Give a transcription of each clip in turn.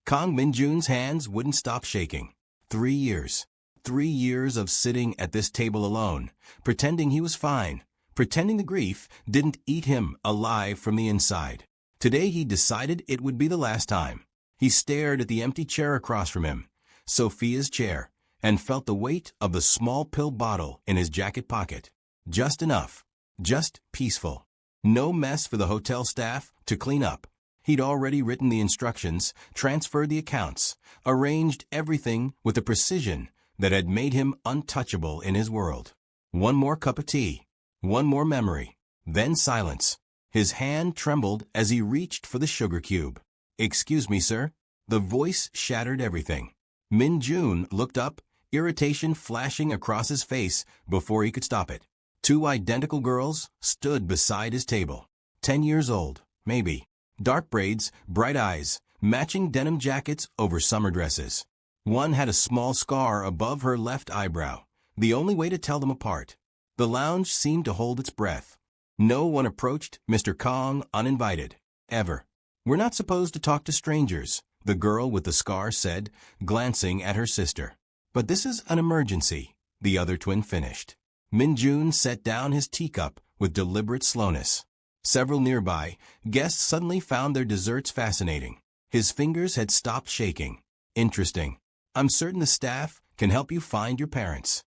Kang Min-jun's hands wouldn't stop shaking. 3 years. 3 years of sitting at this table alone, pretending he was fine, pretending the grief didn't eat him alive from the inside. Today he decided it would be the last time. He stared at the empty chair across from him, Sophia's chair, and felt the weight of the small pill bottle in his jacket pocket. Just enough. Just peaceful. No mess for the hotel staff to clean up. He'd already written the instructions, transferred the accounts, arranged everything with a precision that had made him untouchable in his world. One more cup of tea. One more memory. Then silence. His hand trembled as he reached for the sugar cube. "Excuse me, sir." The voice shattered everything. Min-jun looked up, irritation flashing across his face before he could stop it. 2 identical girls stood beside his table. 10 years old, maybe. Dark braids, bright eyes, matching denim jackets over summer dresses. One had a small scar above her left eyebrow, the only way to tell them apart. The lounge seemed to hold its breath. No one approached Mr. Kang uninvited. Ever. "We're not supposed to talk to strangers," the girl with the scar said, glancing at her sister. "But this is an emergency," the other twin finished. Min-jun set down his teacup with deliberate slowness. Several nearby guests suddenly found their desserts fascinating. His fingers had stopped shaking. "Interesting. I'm certain the staff can help you find your parents."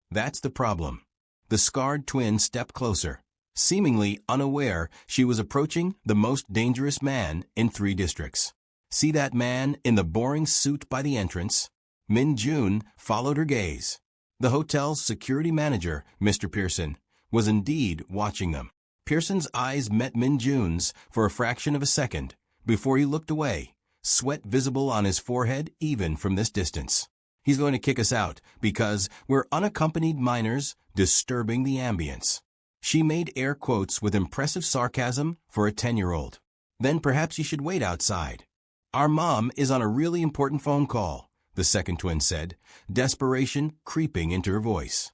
"That's the problem." The scarred twin stepped closer, seemingly unaware she was approaching the most dangerous man in 3 districts. "See that man in the boring suit by the entrance?" Min-jun followed her gaze. The hotel's security manager, Mr. Pearson, was indeed watching them. Pearson's eyes met Min-jun's for a fraction of a second before he looked away, sweat visible on his forehead even from this distance. "He's going to kick us out because we're unaccompanied minors disturbing the ambience." She made air quotes with impressive sarcasm for a 10-year-old. "Then perhaps you should wait outside." "Our mom is on a really important phone call," the second twin said, desperation creeping into her voice.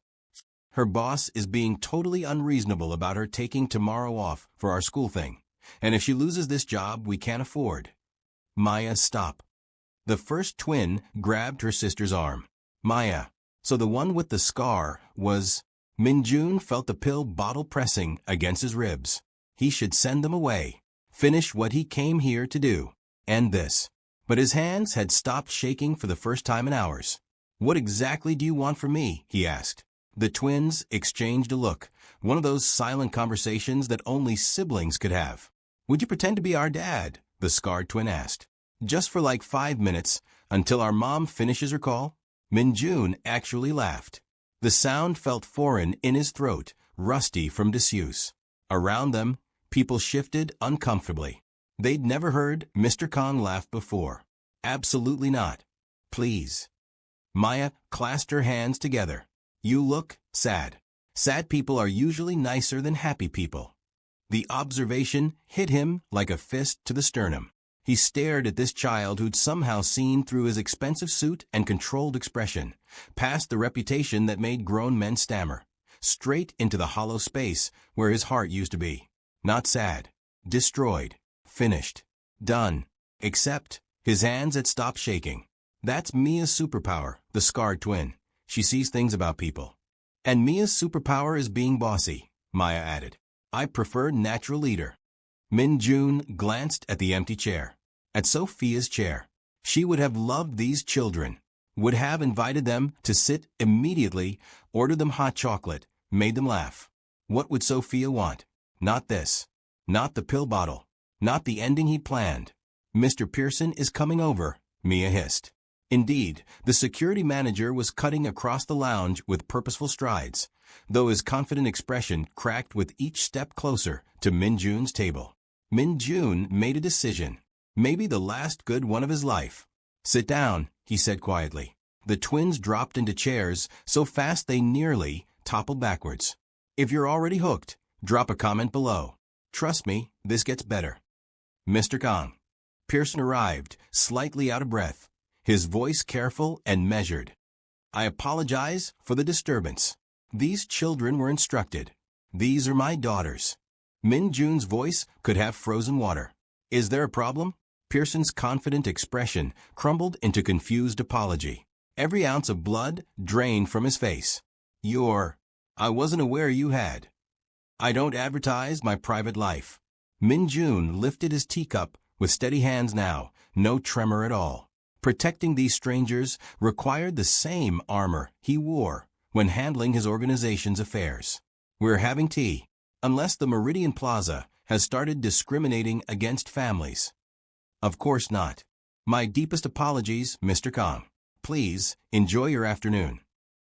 "Her boss is being totally unreasonable about her taking tomorrow off for our school thing, and if she loses this job, we can't afford." "Maya, stop." The first twin grabbed her sister's arm. "Maya." So the one with the scar was... Min-jun felt the pill bottle pressing against his ribs. He should send them away. Finish what he came here to do. End this. But his hands had stopped shaking for the first time in hours. "What exactly do you want from me?" he asked. The twins exchanged a look, one of those silent conversations that only siblings could have. "Would you pretend to be our dad?" the scarred twin asked. "Just for like 5 minutes, until our mom finishes her call?" Min-jun actually laughed. The sound felt foreign in his throat, rusty from disuse. Around them, people shifted uncomfortably. They'd never heard Mr. Kang laugh before. Absolutely not. "Please." Maya clasped her hands together. "You look sad. Sad people are usually nicer than happy people." The observation hit him like a fist to the sternum. He stared at this child who'd somehow seen through his expensive suit and controlled expression, past the reputation that made grown men stammer, straight into the hollow space where his heart used to be. Not sad. Destroyed. Finished. Done. Except his hands had stopped shaking. "That's Mia's superpower," the scarred twin. "She sees things about people." "And Mia's superpower is being bossy," Maya added. "I prefer natural leader." Min-jun glanced at the empty chair. At Sophia's chair. She would have loved these children. Would have invited them to sit immediately, ordered them hot chocolate, made them laugh. What would Sophia want? Not this. Not the pill bottle. Not the ending he planned. "Mr. Pearson is coming over," Mia hissed. Indeed, the security manager was cutting across the lounge with purposeful strides, though his confident expression cracked with each step closer to Min-jun's table. Min-jun made a decision, maybe the last good one of his life. "Sit down," he said quietly. The twins dropped into chairs so fast they nearly toppled backwards. "If you're already hooked, drop a comment below. Trust me, this gets better." "Mr. Kang." Pearson arrived, slightly out of breath, his voice careful and measured. "I apologize for the disturbance. These children were instructed. These are my daughters." Min-jun's voice could have frozen water. "Is there a problem?" Pearson's confident expression crumbled into confused apology. Every ounce of blood drained from his face. I wasn't aware you had. I don't advertise my private life. Min-jun lifted his teacup with steady hands now, no tremor at all. Protecting these strangers required the same armor he wore when handling his organization's affairs. We're having tea, unless the Meridian Plaza has started discriminating against families. Of course not. My deepest apologies, Mr. Kang. Please, enjoy your afternoon.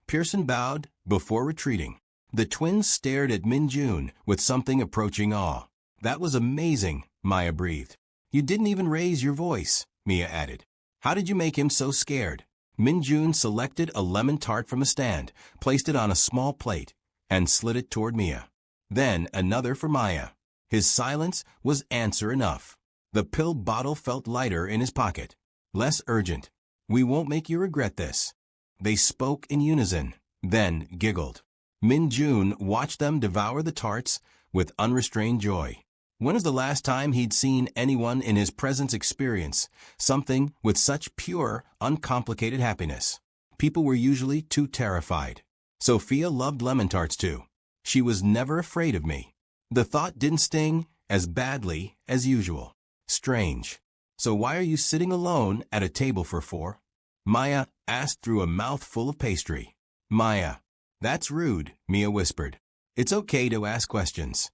Pearson bowed before retreating. The twins stared at Min-jun with something approaching awe. That was amazing, Maya breathed. You didn't even raise your voice, Mia added. How did you make him so scared? Min-jun selected a lemon tart from a stand, placed it on a small plate, and slid it toward Mia. Then another for Maya. His silence was answer enough. The pill bottle felt lighter in his pocket. Less urgent. We won't make you regret this. They spoke in unison, then giggled. Min-jun watched them devour the tarts with unrestrained joy. When was the last time he'd seen anyone in his presence experience something with such pure, uncomplicated happiness? People were usually too terrified. Sophia loved lemon tarts too. She was never afraid of me. The thought didn't sting as badly as usual. Strange. So why are you sitting alone at a table for four? Maya asked through a mouthful of pastry. Maya. That's rude, Mia whispered. It's okay to ask questions.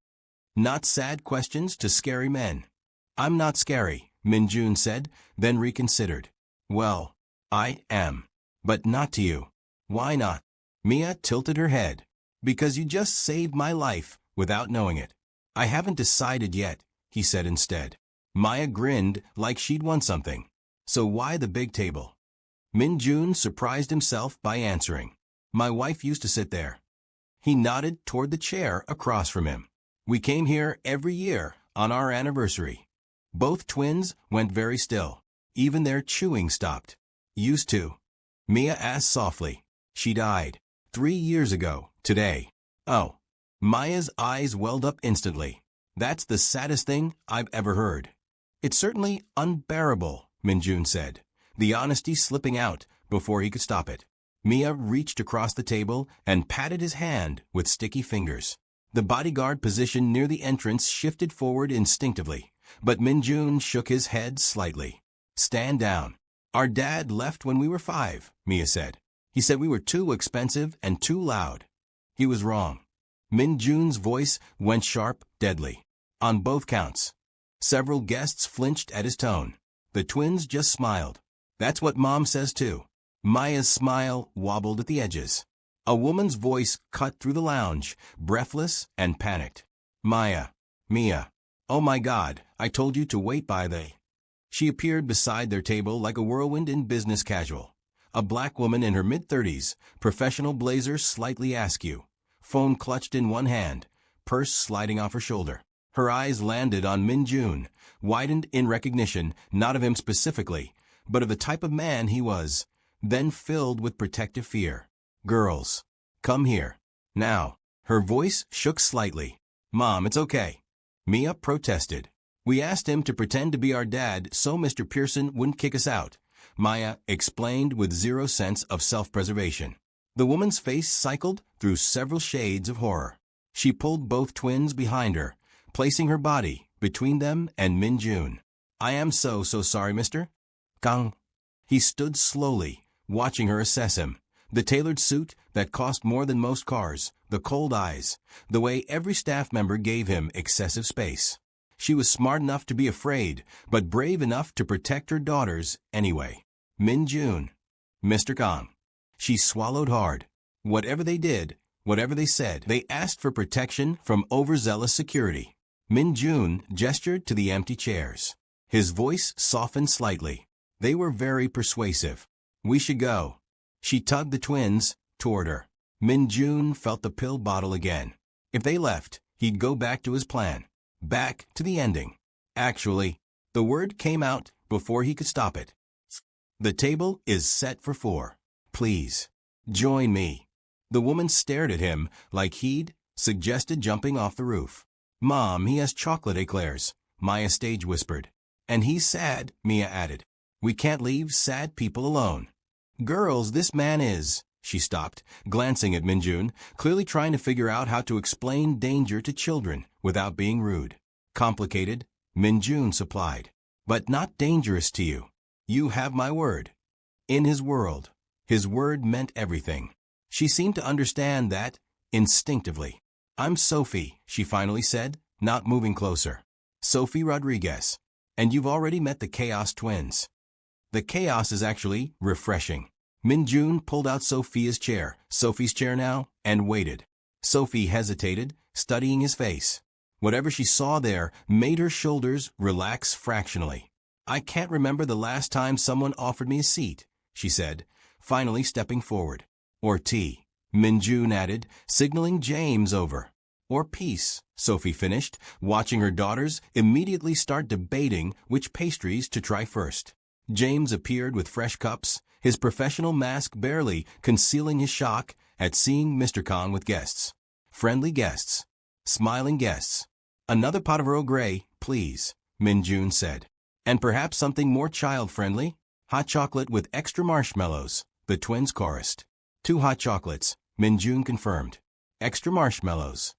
Not sad questions to scary men. I'm not scary, Min-jun said, then reconsidered. Well, I am. But not to you. Why not? Mia tilted her head. Because you just saved my life without knowing it. I haven't decided yet, he said instead. Maya grinned like she'd won something. So why the big table? Min-jun surprised himself by answering. My wife used to sit there. He nodded toward the chair across from him. We came here every year on our anniversary. Both twins went very still. Even their chewing stopped. Used to. Mia asked softly. She died 3 years ago, today. Oh. Maya's eyes welled up instantly. That's the saddest thing I've ever heard. It's certainly unbearable, Min-jun said, the honesty slipping out before he could stop it. Mia reached across the table and patted his hand with sticky fingers. The bodyguard position near the entrance shifted forward instinctively, but Min-jun shook his head slightly. Stand down. Our dad left when we were 5, Mia said. He said we were too expensive and too loud. He was wrong. Min-jun's voice went sharp, deadly. On both counts. Several guests flinched at his tone. The twins just smiled. That's what Mom says too. Maya's smile wobbled at the edges. A woman's voice cut through the lounge, breathless and panicked. Mia. Oh my God, I told you to wait by the... She appeared beside their table like a whirlwind in business casual. A black woman in her mid-30s, professional blazer slightly askew. Phone clutched in one hand, purse sliding off her shoulder. Her eyes landed on Min-jun, widened in recognition not of him specifically, but of the type of man he was, then filled with protective fear. Girls. Come here. Now. Her voice shook slightly. Mom, it's okay. Mia protested. We asked him to pretend to be our dad so Mr. Pearson wouldn't kick us out, Maya explained with zero sense of self-preservation. The woman's face cycled through several shades of horror. She pulled both twins behind her, placing her body between them and Min-jun. I am so sorry, Mr. Kang. He stood slowly, watching her assess him. The tailored suit that cost more than most cars, the cold eyes, the way every staff member gave him excessive space. She was smart enough to be afraid, but brave enough to protect her daughters anyway. Min-jun. Mr. Kang. She swallowed hard. Whatever they did, whatever they said, they asked for protection from overzealous security. Min-jun gestured to the empty chairs. His voice softened slightly. They were very persuasive. We should go. She tugged the twins toward her. Min-jun felt the pill bottle again. If they left, he'd go back to his plan. Back to the ending. Actually, the word came out before he could stop it. The table is set for 4. Please. Join me. The woman stared at him like he'd suggested jumping off the roof. Mom, he has chocolate eclairs, Maya stage whispered. And he's sad, Mia added. We can't leave sad people alone. Girls, this man is... She stopped, glancing at Min-jun, clearly trying to figure out how to explain danger to children without being rude. Complicated, Min-jun supplied. But not dangerous to you. You have my word. In his world, his word meant everything. She seemed to understand that, instinctively. I'm Sophie, she finally said, not moving closer. Sophie Rodriguez. And you've already met the Chaos twins. The Chaos is actually refreshing. Min-jun pulled out Sophia's chair, Sophie's chair now, and waited. Sophie hesitated, studying his face. Whatever she saw there made her shoulders relax fractionally. I can't remember the last time someone offered me a seat, she said, finally stepping forward. Or tea, Min-jun added, signaling James over. Or peace, Sophie finished, watching her daughters immediately start debating which pastries to try first. James appeared with fresh cups, his professional mask barely concealing his shock at seeing Mr. Kang with guests. Friendly guests. Smiling guests. Another pot of Earl Grey, please, Min-jun said. And perhaps something more child-friendly? Hot chocolate with extra marshmallows, the twins chorused. 2 hot chocolates, Min-jun confirmed. Extra marshmallows.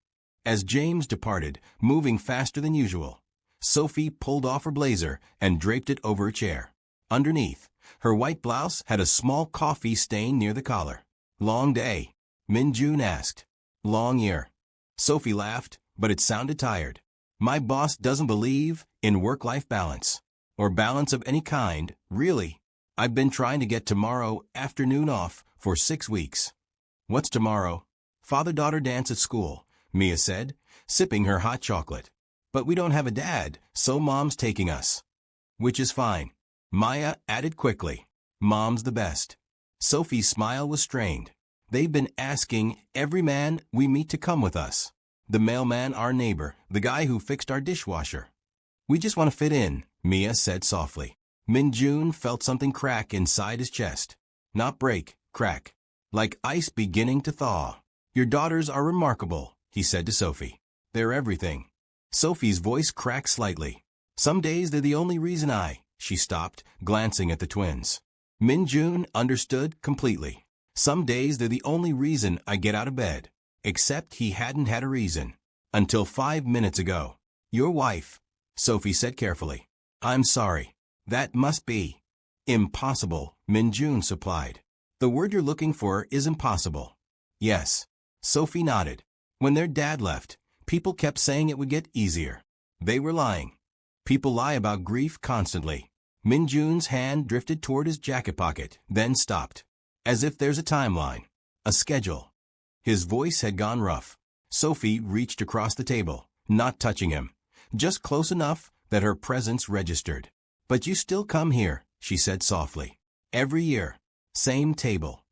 As James departed, moving faster than usual, Sophie pulled off her blazer and draped it over her chair. Underneath, her white blouse had a small coffee stain near the collar. Long day, Min-jun asked. Long year. Sophie laughed, but it sounded tired. My boss doesn't believe in work-life balance. Or balance of any kind, really. I've been trying to get tomorrow afternoon off for 6 weeks. What's tomorrow? Father-daughter dance at school, Mia said, sipping her hot chocolate. But we don't have a dad, so Mom's taking us. Which is fine. Maya added quickly. Mom's the best. Sophie's smile was strained. They've been asking every man we meet to come with us. The mailman, our neighbor, the guy who fixed our dishwasher. We just want to fit in, Mia said softly. Min-jun felt something crack inside his chest. Not break, crack. Like ice beginning to thaw. Your daughters are remarkable, he said to Sophie. They're everything. Sophie's voice cracked slightly. Some days they're the only reason She stopped, glancing at the twins. Min-jun understood completely. Some days they're the only reason I get out of bed. Except he hadn't had a reason. Until 5 minutes ago. Your wife, Sophie said carefully. I'm sorry. That must be impossible, Min-jun supplied. The word you're looking for is impossible. Yes. Sophie nodded. When their dad left, people kept saying it would get easier. They were lying. People lie about grief constantly. Min-jun's hand drifted toward his jacket pocket, then stopped. As if there's a timeline. A schedule. His voice had gone rough. Sophie reached across the table, not touching him. Just close enough that her presence registered. But you still come here, she said softly. Every year. Same table.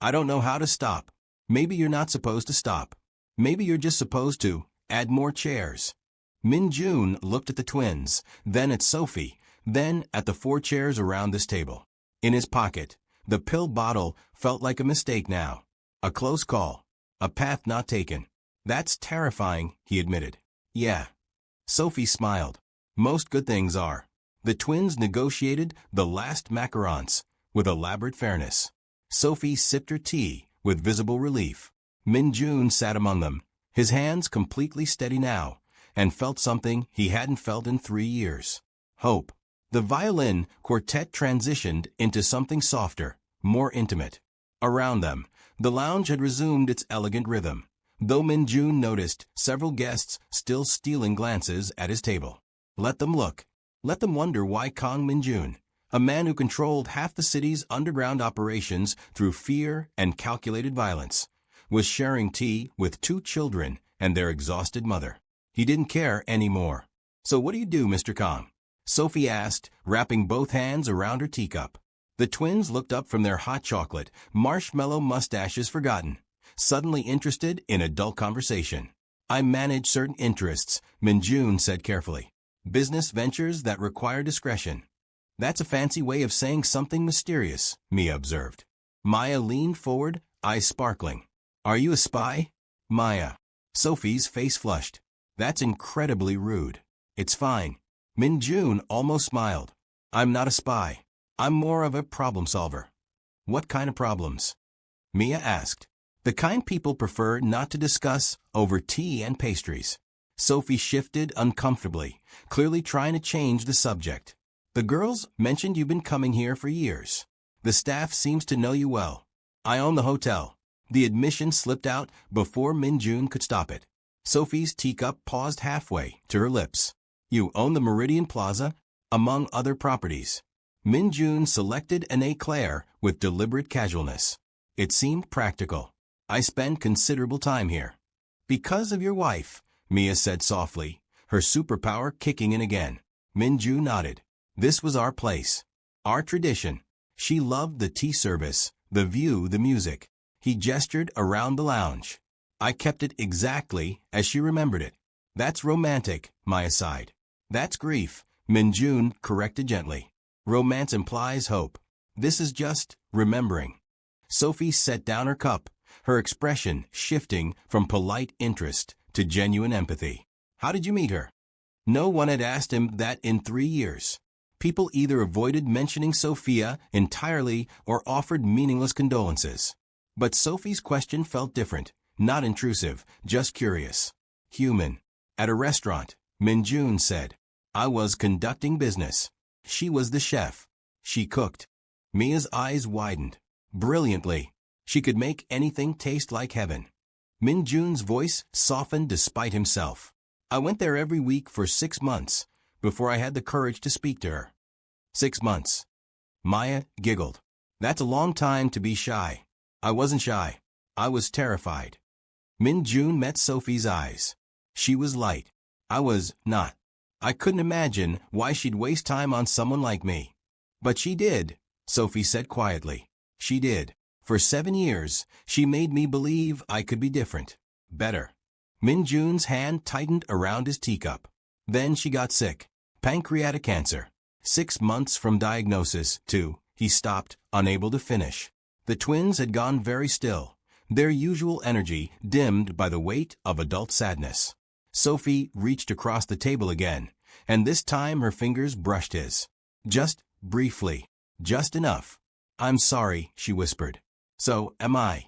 I don't know how to stop. Maybe you're not supposed to stop. Maybe you're just supposed to add more chairs. Min-jun looked at the twins, then at Sophie, then at the 4 chairs around this table. In his pocket, the pill bottle felt like a mistake now. A close call. A path not taken. That's terrifying, he admitted. Yeah. Sophie smiled. Most good things are. The twins negotiated the last macarons with elaborate fairness. Sophie sipped her tea with visible relief. Min-jun sat among them, his hands completely steady now, and felt something he hadn't felt in 3 years. Hope. The violin quartet transitioned into something softer, more intimate. Around them, the lounge had resumed its elegant rhythm, though Min-jun noticed several guests still stealing glances at his table. Let them look. Let them wonder why Kang Min-jun, a man who controlled half the city's underground operations through fear and calculated violence, was sharing tea with 2 children and their exhausted mother. He didn't care anymore. So what do you do, Mr. Kang? Sophie asked, wrapping both hands around her teacup. The twins looked up from their hot chocolate, marshmallow mustaches forgotten, suddenly interested in adult conversation. I manage certain interests, Min-jun said carefully. Business ventures that require discretion. That's a fancy way of saying something mysterious, Mia observed. Maya leaned forward, eyes sparkling. Are you a spy? Maya. Sophie's face flushed. That's incredibly rude. It's fine. Min-jun almost smiled. I'm not a spy. I'm more of a problem solver. What kind of problems? Mia asked. The kind people prefer not to discuss over tea and pastries. Sophie shifted uncomfortably, clearly trying to change the subject. The girls mentioned you've been coming here for years. The staff seems to know you well. I own the hotel. The admission slipped out before Min-jun could stop it. Sophie's teacup paused halfway to her lips. You own the Meridian Plaza, among other properties. Min-jun selected an éclair with deliberate casualness. It seemed practical. I spend considerable time here. Because of your wife, Mia said softly, her superpower kicking in again. Min-jun nodded. This was our place. Our tradition. She loved the tea service, the view, the music. He gestured around the lounge. I kept it exactly as she remembered it. That's romantic, Mia sighed. That's grief, Min-jun corrected gently. Romance implies hope. This is just remembering. Sophie set down her cup, her expression shifting from polite interest to genuine empathy. How did you meet her? No one had asked him that in 3 years. People either avoided mentioning Sophia entirely or offered meaningless condolences. But Sophie's question felt different, not intrusive, just curious. Human. At a restaurant, Min-jun said. I was conducting business. She was the chef. She cooked. Mia's eyes widened. Brilliantly. She could make anything taste like heaven. Min-jun's voice softened despite himself. I went there every week for 6 months before I had the courage to speak to her. 6 months. Mia giggled. That's a long time to be shy. I wasn't shy. I was terrified. Min-jun met Sophie's eyes. She was light. I was not. I couldn't imagine why she'd waste time on someone like me. But she did, Sophie said quietly. She did. For 7 years, she made me believe I could be different. Better. Min-jun's hand tightened around his teacup. Then she got sick. Pancreatic cancer. 6 months from diagnosis to, he stopped, unable to finish. The twins had gone very still, their usual energy dimmed by the weight of adult sadness. Sophie reached across the table again, and this time her fingers brushed his. Just briefly. Just enough. I'm sorry, she whispered. So am I.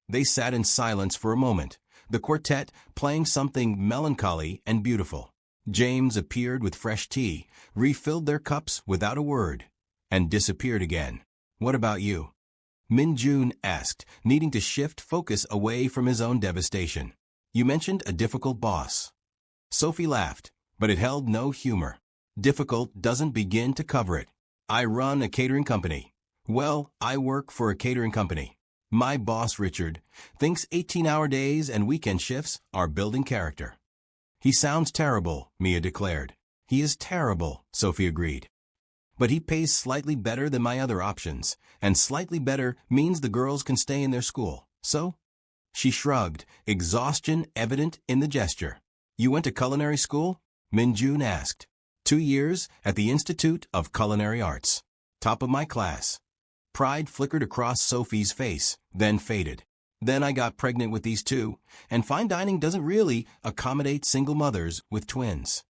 They sat in silence for a moment, the quartet playing something melancholy and beautiful. James appeared with fresh tea, refilled their cups without a word, and disappeared again. What about you? Min-jun asked, needing to shift focus away from his own devastation. You mentioned a difficult boss. Sophie laughed, but it held no humor. Difficult doesn't begin to cover it. I run a catering company. Well, I work for a catering company. My boss, Richard, thinks 18-hour days and weekend shifts are building character. He sounds terrible, Mia declared. He is terrible, Sophie agreed. But he pays slightly better than my other options, and slightly better means the girls can stay in their school. So? She shrugged, exhaustion evident in the gesture. You went to culinary school? Min-jun asked. 2 years at the Institute of Culinary Arts. Top of my class. Pride flickered across Sophie's face, then faded. Then I got pregnant with these two, and fine dining doesn't really accommodate single mothers with twins.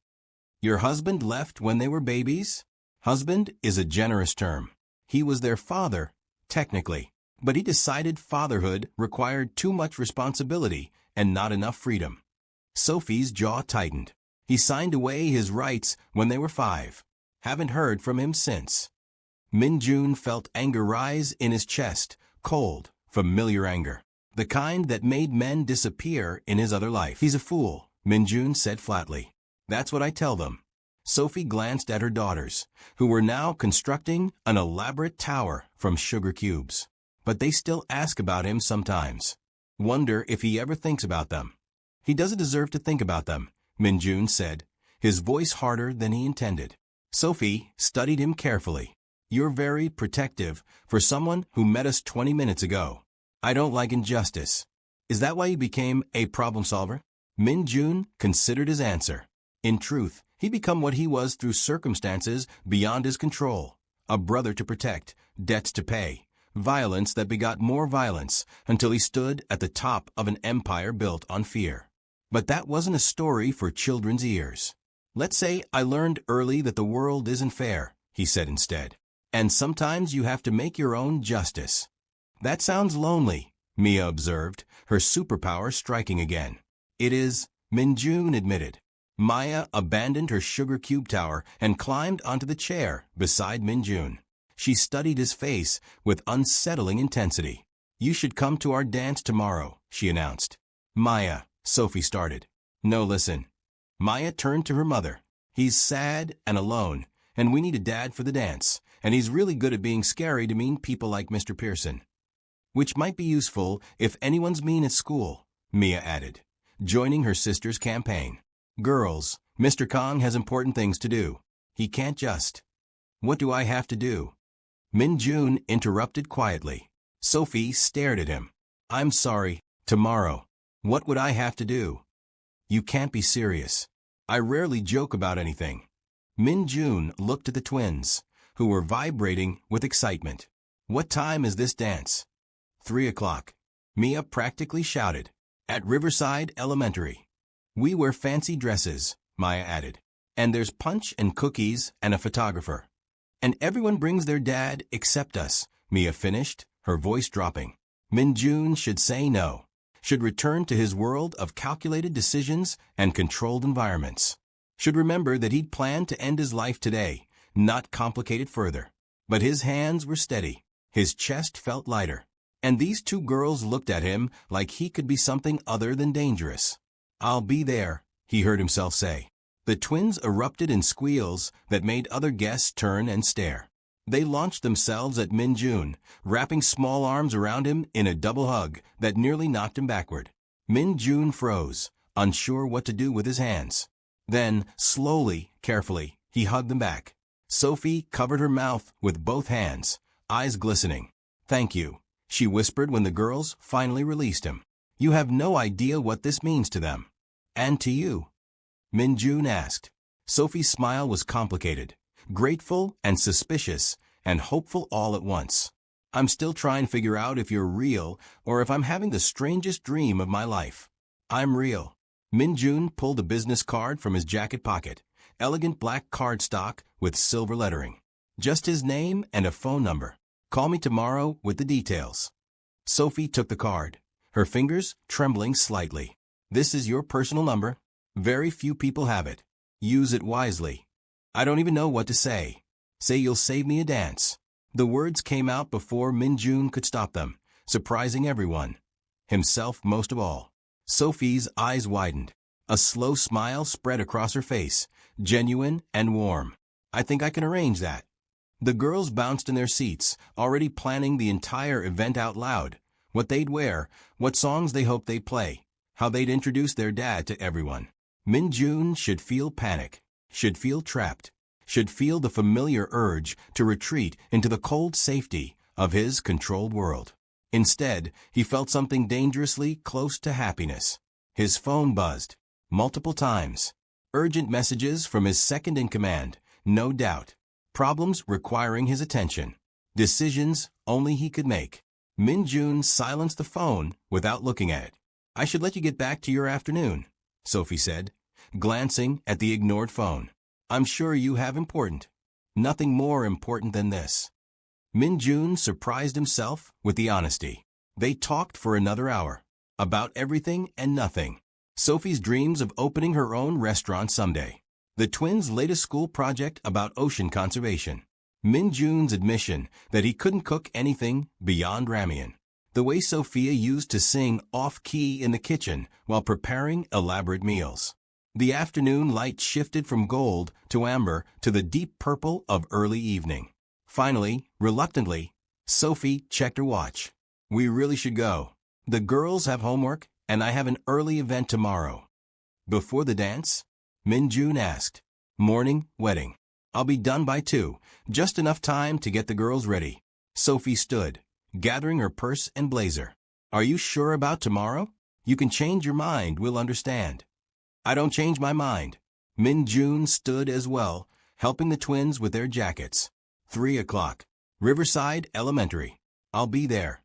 Your husband left when they were babies? Husband is a generous term. He was their father, technically, but he decided fatherhood required too much responsibility and not enough freedom. Sophie's jaw tightened. He signed away his rights when they were 5. Haven't heard from him since. Min-jun felt anger rise in his chest, cold, familiar anger. The kind that made men disappear in his other life. He's a fool, Min-jun said flatly. That's what I tell them. Sophie glanced at her daughters, who were now constructing an elaborate tower from sugar cubes. But they still ask about him sometimes. Wonder if he ever thinks about them. He doesn't deserve to think about them, Min-jun said, his voice harder than he intended. Sophie studied him carefully. You're very protective for someone who met us 20 minutes ago. I don't like injustice. Is that why you became a problem solver? Min-jun considered his answer. In truth, he became what he was through circumstances beyond his control. A brother to protect, debts to pay, violence that begot more violence until he stood at the top of an empire built on fear. But that wasn't a story for children's ears. Let's say I learned early that the world isn't fair, he said instead. And sometimes you have to make your own justice. That sounds lonely, Mia observed, her superpower striking again. It is, Min-jun admitted. Maya abandoned her sugar cube tower and climbed onto the chair beside Min-jun. She studied his face with unsettling intensity. You should come to our dance tomorrow, she announced. Maya, Sophie started. No, listen. Maya turned to her mother. He's sad and alone, and we need a dad for the dance, and he's really good at being scary to mean people like Mr. Pearson. Which might be useful if anyone's mean at school, Mia added, joining her sister's campaign. Girls, Mr. Kang has important things to do. He can't just. What do I have to do? Min-jun interrupted quietly. Sophie stared at him. I'm sorry, tomorrow. What would I have to do? You can't be serious. I rarely joke about anything. Min-jun looked at the twins, who were vibrating with excitement. What time is this dance? 3 o'clock. Mia practically shouted. At Riverside Elementary. We wear fancy dresses, Maya added. And there's punch and cookies and a photographer. And everyone brings their dad except us, Mia finished, her voice dropping. Min-jun should say no. Should return to his world of calculated decisions and controlled environments. Should remember that he'd planned to end his life today, not complicate it further. But his hands were steady. His chest felt lighter. And these two girls looked at him like he could be something other than dangerous. I'll be there, he heard himself say. The twins erupted in squeals that made other guests turn and stare. They launched themselves at Min-jun, wrapping small arms around him in a double hug that nearly knocked him backward. Min-jun froze, unsure what to do with his hands. Then, slowly, carefully, he hugged them back. Sophie covered her mouth with both hands, eyes glistening. Thank you, she whispered when the girls finally released him. You have no idea what this means to them. And to you? Min-jun asked. Sophie's smile was complicated. Grateful and suspicious and hopeful all at once. I'm still trying to figure out if you're real or if I'm having the strangest dream of my life. I'm real. Min-jun pulled a business card from his jacket pocket, elegant black cardstock with silver lettering. Just his name and a phone number. Call me tomorrow with the details. Sophie took the card, her fingers trembling slightly. This is your personal number. Very few people have it. Use it wisely. I don't even know what to say. Say you'll save me a dance. The words came out before Min-jun could stop them, surprising everyone. Himself most of all. Sophie's eyes widened. A slow smile spread across her face, genuine and warm. I think I can arrange that. The girls bounced in their seats, already planning the entire event out loud. What they'd wear, what songs they hoped they'd play, how they'd introduce their dad to everyone. Min-jun should feel panic. Should feel trapped, should feel the familiar urge to retreat into the cold safety of his controlled world. Instead, he felt something dangerously close to happiness. His phone buzzed, multiple times. Urgent messages from his second-in-command, no doubt. Problems requiring his attention. Decisions only he could make. Min-jun silenced the phone without looking at it. I should let you get back to your afternoon, Sophie said, glancing at the ignored phone. I'm sure you have nothing more important than this. Min-jun surprised himself with the honesty. They talked for another hour, about everything and nothing. Sophie's dreams of opening her own restaurant someday. The twins' latest school project about ocean conservation. Min-jun's admission that he couldn't cook anything beyond ramen. The way Sophia used to sing off-key in the kitchen while preparing elaborate meals. The afternoon light shifted from gold to amber to the deep purple of early evening. Finally, reluctantly, Sophie checked her watch. We really should go. The girls have homework, and I have an early event tomorrow. Before the dance? Min-jun asked. Morning, wedding. I'll be done by 2, just enough time to get the girls ready. Sophie stood, gathering her purse and blazer. Are you sure about tomorrow? You can change your mind, we'll understand. I don't change my mind. Min-jun stood as well, helping the twins with their jackets. 3 o'clock. Riverside Elementary. I'll be there.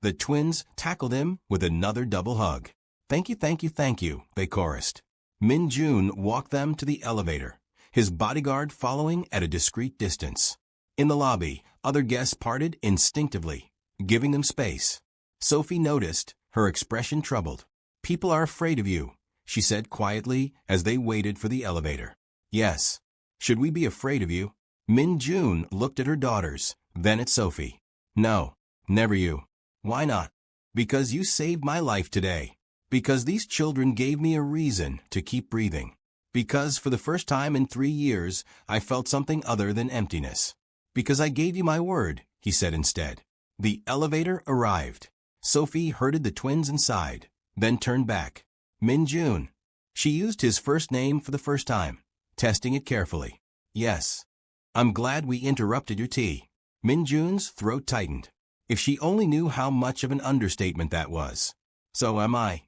The twins tackled him with another double hug. Thank you, thank you, thank you, they chorused. Min-jun walked them to the elevator, his bodyguard following at a discreet distance. In the lobby, other guests parted instinctively, giving them space. Sophie noticed, her expression troubled. "People are afraid of you," she said quietly as they waited for the elevator. "Yes. Should we be afraid of you?" Min-jun looked at her daughters, then at Sophie. "No, never you." "Why not?" "Because you saved my life today. Because these children gave me a reason to keep breathing. Because for the first time in 3 years, I felt something other than emptiness. Because I gave you my word," he said instead. The elevator arrived. Sophie herded the twins inside, then turned back. "Min-jun." She used his first name for the first time, testing it carefully. "Yes. I'm glad we interrupted your tea." Min-jun's throat tightened. If she only knew how much of an understatement that was. "So am I."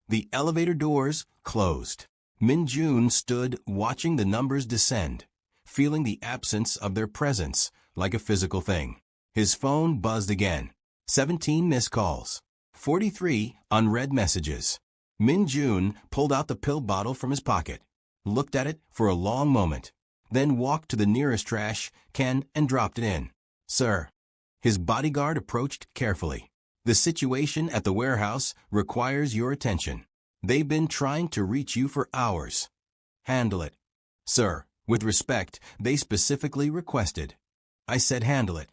The elevator doors closed. Min-jun stood watching the numbers descend, feeling the absence of their presence like a physical thing. His phone buzzed again. 17 missed calls. 43 unread messages. Min-jun pulled out the pill bottle from his pocket, looked at it for a long moment, then walked to the nearest trash can and dropped it in. "Sir." His bodyguard approached carefully. "The situation at the warehouse requires your attention. They've been trying to reach you for hours. Handle it." "Sir, with respect, they specifically requested." "I said handle it."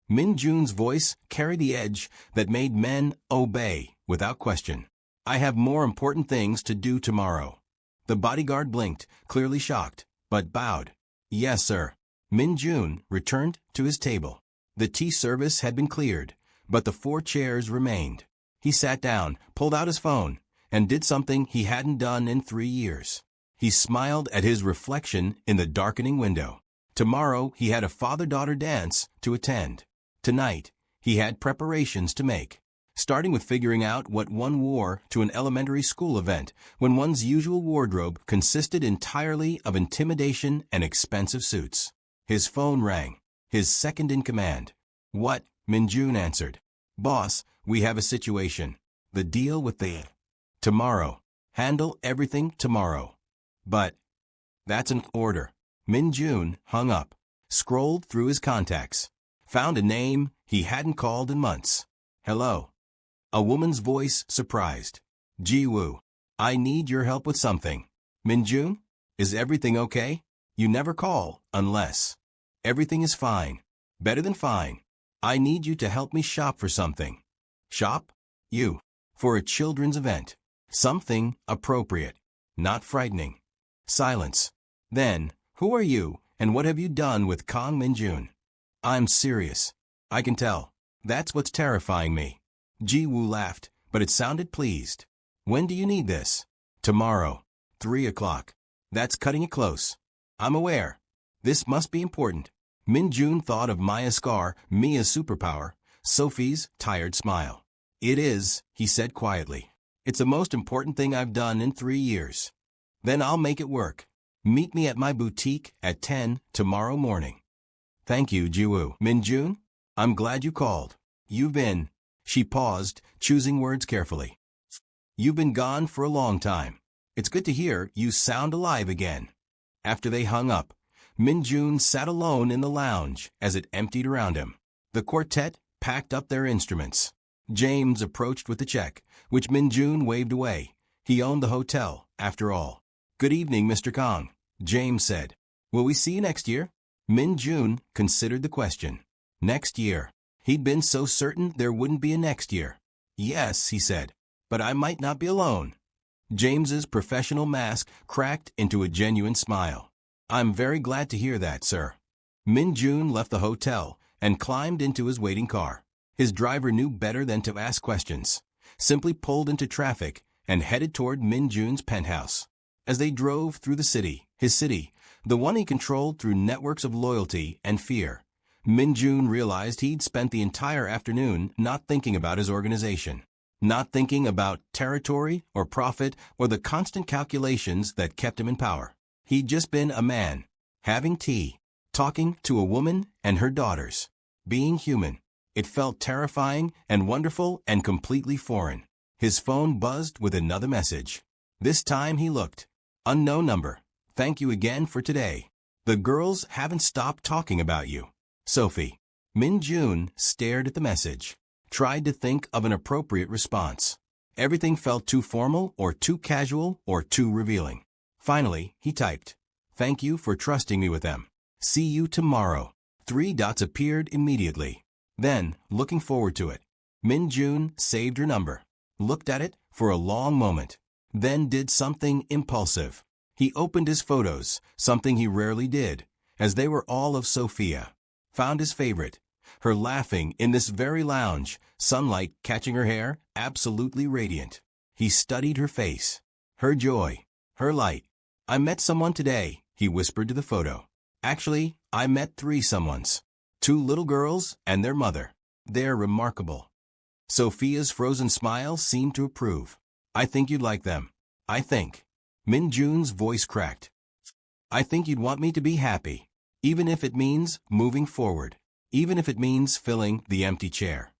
Min-jun's voice carried the edge that made men obey without question. "I have more important things to do tomorrow." The bodyguard blinked, clearly shocked, but bowed. "Yes, sir." Min-jun returned to his table. The tea service had been cleared, but the 4 chairs remained. He sat down, pulled out his phone, and did something he hadn't done in 3 years. He smiled at his reflection in the darkening window. Tomorrow he had a father-daughter dance to attend. Tonight, he had preparations to make, starting with figuring out what one wore to an elementary school event when one's usual wardrobe consisted entirely of intimidation and expensive suits. His phone rang, his second in command. "What?" Min-jun answered. "Boss, we have a situation. The deal with the... Tomorrow. Handle everything tomorrow." "But..." "That's an order." Min-jun hung up, scrolled through his contacts, found a name he hadn't called in months. "Hello." A woman's voice surprised. "Ji-woo. I need your help with something." "Min-jun? Is everything okay? You never call, unless..." "Everything is fine. Better than fine. I need you to help me shop for something." "Shop?" "You. For a children's event. Something appropriate. Not frightening." Silence. Then, "Who are you, and what have you done with Kang Min-jun?" "I'm serious. I can tell. That's what's terrifying me." Ji-woo laughed, but it sounded pleased. "When do you need this?" "Tomorrow. 3 o'clock. That's cutting it close." "I'm aware. This must be important." Min-jun thought of Maya's scar, Mia's superpower, Sophie's tired smile. "It is," he said quietly. "It's the most important thing I've done in 3 years." "Then I'll make it work. Meet me at my boutique at 10 tomorrow morning." "Thank you, Ji-woo." "Min-jun, I'm glad you called. You've been..." She paused, choosing words carefully. "You've been gone for a long time. It's good to hear you sound alive again." After they hung up, Min-jun sat alone in the lounge as it emptied around him. The quartet packed up their instruments. James approached with the check, which Min-jun waved away. He owned the hotel, after all. "Good evening, Mr. Kang," James said. "Will we see you next year?" Min-jun considered the question. Next year. He'd been so certain there wouldn't be a next year. "Yes," he said, "but I might not be alone." James's professional mask cracked into a genuine smile. "I'm very glad to hear that, sir." Min-jun left the hotel and climbed into his waiting car. His driver knew better than to ask questions, simply pulled into traffic and headed toward Min-jun's penthouse. As they drove through the city, his city, the one he controlled through networks of loyalty and fear, Min-jun realized he'd spent the entire afternoon not thinking about his organization, not thinking about territory or profit or the constant calculations that kept him in power. He'd just been a man, having tea, talking to a woman and her daughters, being human. It felt terrifying and wonderful and completely foreign. His phone buzzed with another message. This time he looked. Unknown number. Thank you again for today. The girls haven't stopped talking about you. Sophie. Min-jun stared at the message. Tried to think of an appropriate response. Everything felt too formal or too casual or too revealing. Finally, he typed, "Thank you for trusting me with them. See you tomorrow." 3 dots appeared immediately. Then, looking forward to it. Min-jun saved her number. Looked at it for a long moment. Then did something impulsive. He opened his photos, something he rarely did, as they were all of Sophia. Found his favorite. Her laughing in this very lounge, sunlight catching her hair, absolutely radiant. He studied her face. Her joy. Her light. "I met someone today," he whispered to the photo. "Actually, I met 3 someones. 2 little girls and their mother. They're remarkable." Sophia's frozen smile seemed to approve. "I think you'd like them. I think." Min-jun's voice cracked. "I think you'd want me to be happy. Even if it means moving forward. Even if it means filling the empty chair."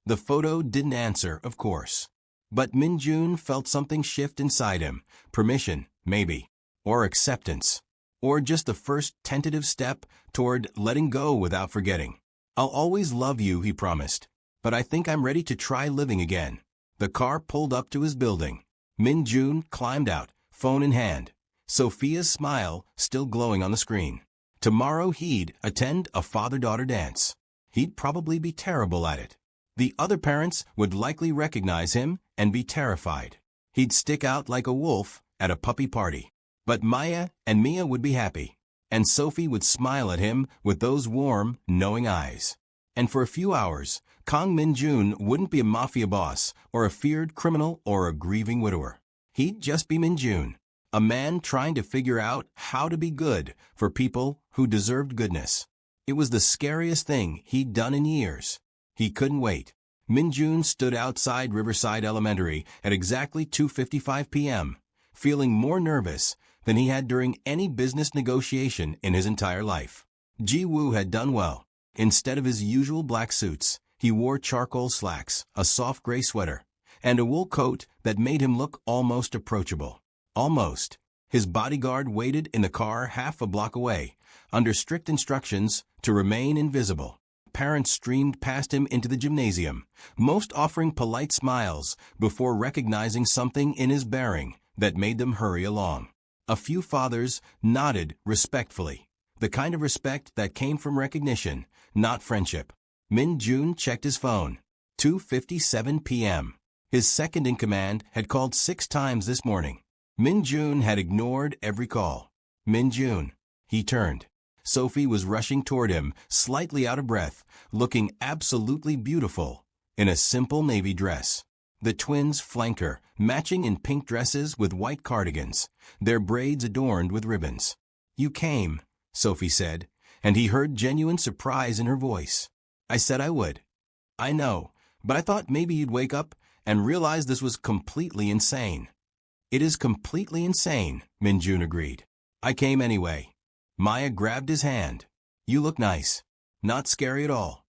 The photo didn't answer, of course. But Min-jun felt something shift inside him. Permission, maybe. Or acceptance. Or just the first tentative step toward letting go without forgetting. "I'll always love you," he promised. "But I think I'm ready to try living again." The car pulled up to his building. Min-jun climbed out, phone in hand. Sophia's smile still glowing on the screen. Tomorrow he'd attend a father-daughter dance. He'd probably be terrible at it. The other parents would likely recognize him and be terrified. He'd stick out like a wolf at a puppy party. But Maya and Mia would be happy. And Sophie would smile at him with those warm, knowing eyes. And for a few hours, Kang Min-jun wouldn't be a mafia boss or a feared criminal or a grieving widower. He'd just be Min-jun, a man trying to figure out how to be good for people who deserved goodness. It was the scariest thing he'd done in years. He couldn't wait. Min-jun stood outside Riverside Elementary at exactly 2:55 p.m., feeling more nervous than he had during any business negotiation in his entire life. Ji-woo had done well. Instead of his usual black suits, he wore charcoal slacks, a soft gray sweater, and a wool coat that made him look almost approachable. Almost. His bodyguard waited in the car half a block away, under strict instructions to remain invisible. Parents streamed past him into the gymnasium, most offering polite smiles before recognizing something in his bearing that made them hurry along. A few fathers nodded respectfully, the kind of respect that came from recognition, not friendship. Min-jun checked his phone. 2:57 p.m. His second-in-command had called 6 times this morning. Min-jun had ignored every call. "Min-jun." He turned. Sophie was rushing toward him, slightly out of breath, looking absolutely beautiful, in a simple navy dress. The twins flanked her, matching in pink dresses with white cardigans, their braids adorned with ribbons. "You came," Sophie said, and he heard genuine surprise in her voice. "I said I would." "I know, but I thought maybe you'd wake up and realize this was completely insane." "It is completely insane," Min-jun agreed. "I came anyway." Maya grabbed his hand. "You look nice. Not scary at all."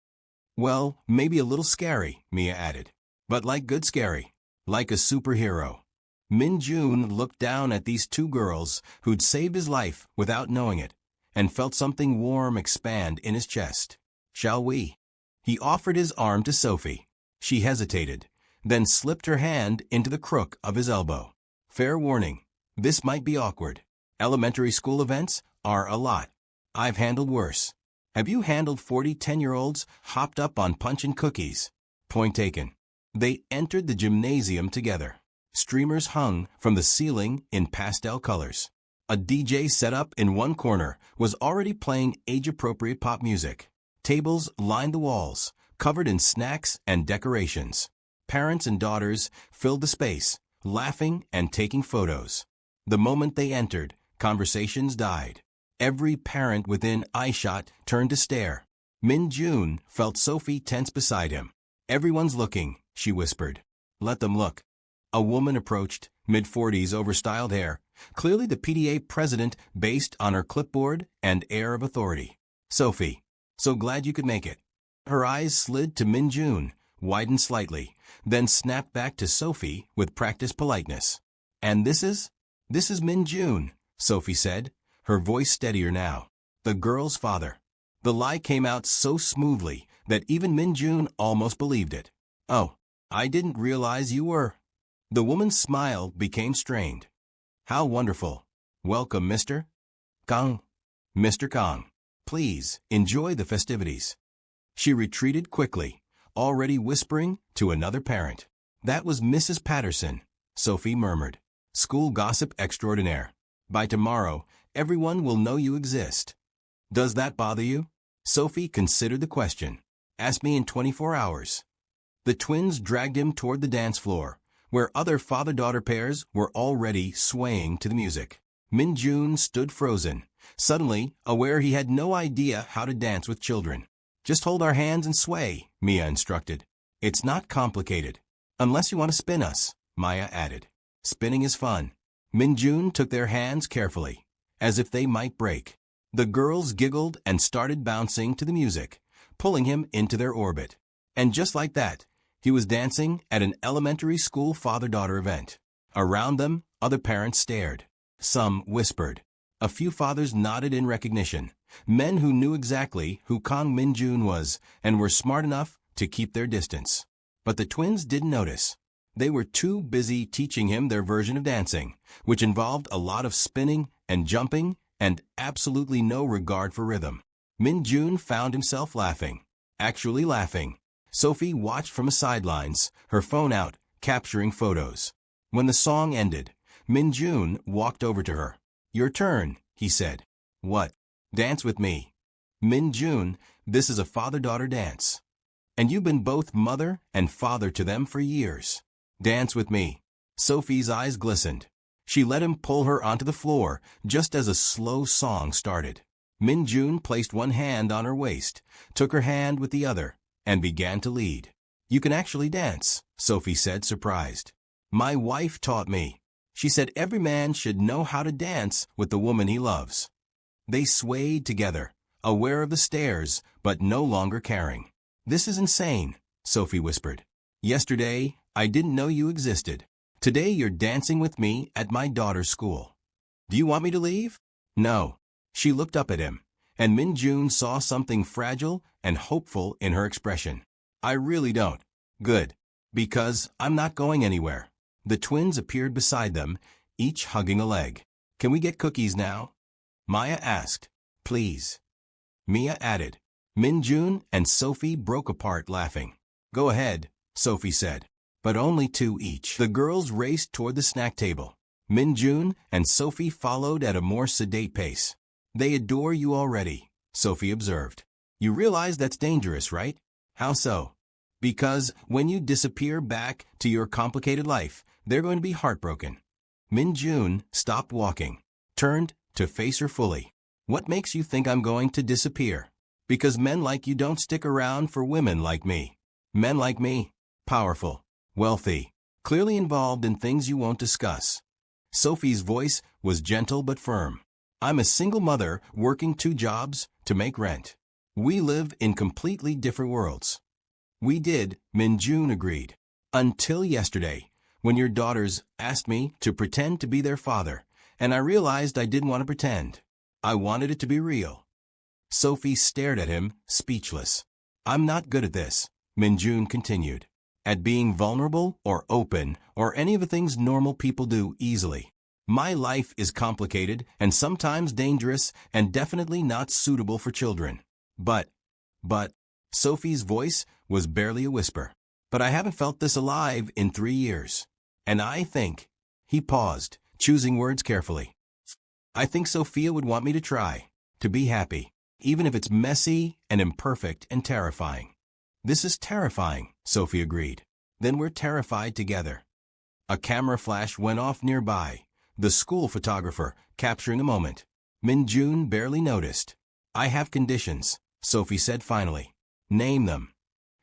"Well, maybe a little scary," Mia added. "But like good scary. Like a superhero." Min-jun looked down at these 2 girls who'd saved his life without knowing it, and felt something warm expand in his chest. "Shall we?" He offered his arm to Sophie. She hesitated, then slipped her hand into the crook of his elbow. "Fair warning, this might be awkward. Elementary school events are a lot. I've handled worse. Have you handled 40 10-year-olds hopped up on punch and cookies?" Point taken. They entered the gymnasium together. Streamers hung from the ceiling in pastel colors. A DJ set up in one corner was already playing age-appropriate pop music. Tables lined the walls, covered in snacks and decorations. Parents and daughters filled the space, laughing and taking photos. The moment they entered, conversations died. Every parent within eyeshot turned to stare. Min-jun felt Sophie tense beside him. "Everyone's looking," she whispered. "Let them look." A woman approached, mid-40s, over-styled hair, clearly the PTA president based on her clipboard and air of authority. "Sophie, so glad you could make it." Her eyes slid to Min-jun, widened slightly, then snapped back to Sophie with practiced politeness. "And this is?" "This is Min-jun," Sophie said, her voice steadier now. "The girl's father." The lie came out so smoothly that even Min-jun almost believed it. "Oh, I didn't realize you were." The woman's smile became strained. "How wonderful. Welcome, Mr. Kang. Mr. Kang. Please, enjoy the festivities." She retreated quickly, already whispering to another parent. "That was Mrs. Patterson," Sophie murmured. "School gossip extraordinaire. By tomorrow, everyone will know you exist." "Does that bother you?" Sophie considered the question. "Ask me in 24 hours. The twins dragged him toward the dance floor, where other father-daughter pairs were already swaying to the music. Min-jun stood frozen, suddenly aware he had no idea how to dance with children. "Just hold our hands and sway," Mia instructed. "It's not complicated. Unless you want to spin us," Maya added. "Spinning is fun." Min-jun took their hands carefully, as if they might break. The girls giggled and started bouncing to the music, pulling him into their orbit. And just like that, he was dancing at an elementary school father-daughter event. Around them, other parents stared. Some whispered. A few fathers nodded in recognition, men who knew exactly who Kang Min-jun was and were smart enough to keep their distance. But the twins didn't notice. They were too busy teaching him their version of dancing, which involved a lot of spinning and jumping and absolutely no regard for rhythm. Min-jun found himself laughing. Actually laughing. Sophie watched from the sidelines, her phone out, capturing photos. When the song ended, Min-jun walked over to her. "Your turn," he said. "What?" "Dance with me." "Min-jun, this is a father-daughter dance. And you've been both mother and father to them for years. Dance with me." Sophie's eyes glistened. She let him pull her onto the floor just as a slow song started. Min-jun placed one hand on her waist, took her hand with the other, and began to lead. "You can actually dance," Sophie said, surprised. "My wife taught me. She said every man should know how to dance with the woman he loves." They swayed together, aware of the stares, but no longer caring. "This is insane," Sophie whispered. "Yesterday, I didn't know you existed. Today you're dancing with me at my daughter's school. Do you want me to leave?" "No." She looked up at him, and Min-jun saw something fragile and hopeful in her expression. "I really don't." "Good. Because I'm not going anywhere." The twins appeared beside them, each hugging a leg. "Can we get cookies now?" Maya asked. "Please." Mia added. Min-jun and Sophie broke apart laughing. "Go ahead," Sophie said. "But only 2 each." The girls raced toward the snack table. Min-jun and Sophie followed at a more sedate pace. "They adore you already," Sophie observed. "You realize that's dangerous, right?" "How so?" "Because when you disappear back to your complicated life, they're going to be heartbroken." Min-jun stopped walking, turned to face her fully. "What makes you think I'm going to disappear?" "Because men like you don't stick around for women like me. Men like me, powerful, wealthy, clearly involved in things you won't discuss." Sophie's voice was gentle but firm. "I'm a single mother working 2 jobs to make rent. We live in completely different worlds." "We did," Min-jun agreed. "Until yesterday, when your daughters asked me to pretend to be their father, and I realized I didn't want to pretend. I wanted it to be real." Sophie stared at him, speechless. "I'm not good at this," Min-jun continued. "At being vulnerable or open or any of the things normal people do easily. My life is complicated and sometimes dangerous and definitely not suitable for children. But, Sophie's voice was barely a whisper. "But I haven't felt this alive in 3 years. And I think," he paused, choosing words carefully, "I think Sophia would want me to try, to be happy, even if it's messy and imperfect and terrifying." "This is terrifying," Sophie agreed. "Then we're terrified together." A camera flash went off nearby, the school photographer capturing the moment. Min-jun barely noticed. "I have conditions," Sophie said finally. "Name them."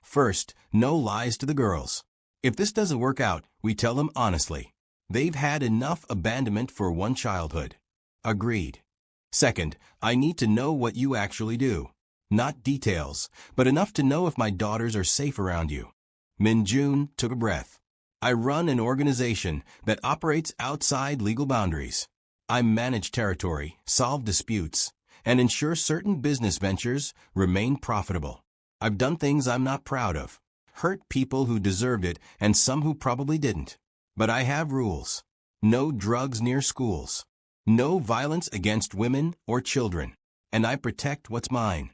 "First, no lies to the girls. If this doesn't work out, we tell them honestly. They've had enough abandonment for one childhood." "Agreed." "Second, I need to know what you actually do. Not details, but enough to know if my daughters are safe around you." Min-jun took a breath. I run an organization that operates outside legal boundaries. I manage territory, solve disputes, and ensure certain business ventures remain profitable. I've done things I'm not proud of, hurt people who deserved it and some who probably didn't. But I have rules. No drugs near schools. No violence against women or children. And I protect what's mine.